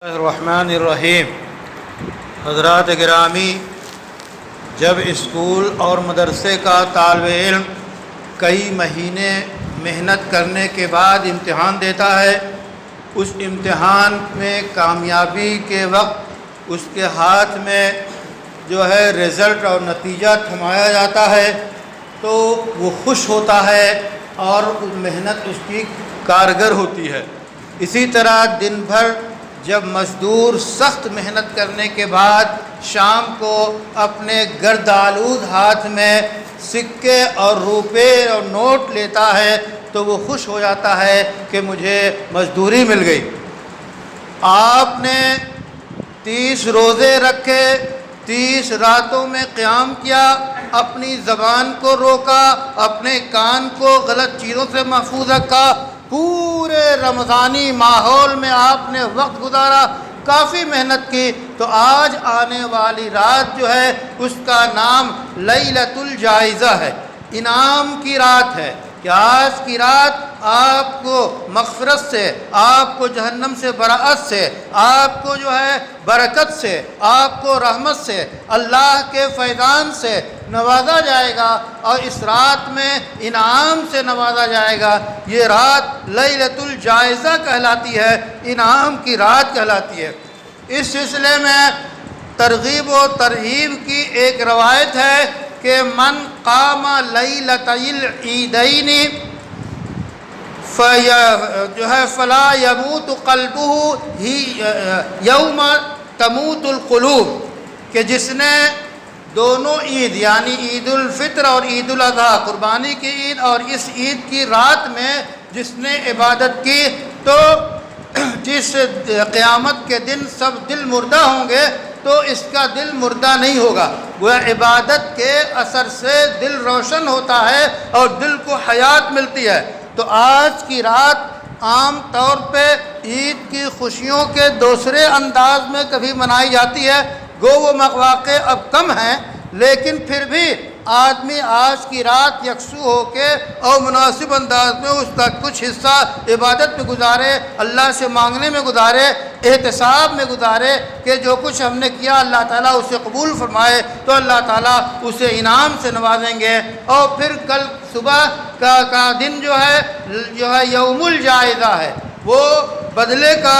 الرحمن الرحیم۔ حضرات گرامی، جب اسکول اور مدرسے کا طالب علم کئی مہینے محنت کرنے کے بعد امتحان دیتا ہے، اس امتحان میں کامیابی کے وقت اس کے ہاتھ میں جو ہے رزلٹ اور نتیجہ تھمایا جاتا ہے تو وہ خوش ہوتا ہے اور محنت اس کی کارگر ہوتی ہے۔ اسی طرح دن بھر جب مزدور سخت محنت کرنے کے بعد شام کو اپنے گرد آلود ہاتھ میں سکے اور روپے اور نوٹ لیتا ہے تو وہ خوش ہو جاتا ہے کہ مجھے مزدوری مل گئی۔ آپ نے 30 روزے رکھے، 30 راتوں میں قیام کیا، اپنی زبان کو روکا، اپنے کان کو غلط چیزوں سے محفوظ رکھا، پورے رمضانی ماحول میں آپ نے وقت گزارا، کافی محنت کی، تو آج آنے والی رات جو ہے اس کا نام لیلۃ الجائزہ ہے، انعام کی رات ہے کہ آج کی رات آپ کو مغفرت سے، آپ کو جہنم سے براءت سے، آپ کو جو ہے برکت سے، آپ کو رحمت سے، اللہ کے فیضان سے نوازا جائے گا اور اس رات میں انعام سے نوازا جائے گا۔ یہ رات لیلۃ الجائزہ کہلاتی ہے، انعام کی رات کہلاتی ہے۔ اس سلسلے میں ترغیب و ترہیب کی ایک روایت ہے کہ من قام لیلۃ العیدین فلا یموت قلبہ یوم تموت القلوب، کہ جس نے دونوں عید یعنی عید الفطر اور عید الاضحیٰ، قربانی کی عید اور اس عید کی رات میں جس نے عبادت کی تو جس قیامت کے دن سب دل مردہ ہوں گے تو اس کا دل مردہ نہیں ہوگا، وہ عبادت کے اثر سے دل روشن ہوتا ہے اور دل کو حیات ملتی ہے۔ تو آج کی رات عام طور پہ عید کی خوشیوں کے دوسرے انداز میں کبھی منائی جاتی ہے، گو وہ مواقع اب کم ہیں، لیکن پھر بھی آدمی آج کی رات یکسو ہو کے اور مناسب انداز میں اس کا کچھ حصہ عبادت میں گزارے، اللہ سے مانگنے میں گزارے، احتساب میں گزارے کہ جو کچھ ہم نے کیا اللہ تعالیٰ اسے قبول فرمائے، تو اللہ تعالیٰ اسے انعام سے نوازیں گے۔ اور پھر کل صبح کا دن جو ہے یوم الجائزہ ہے، وہ بدلے کا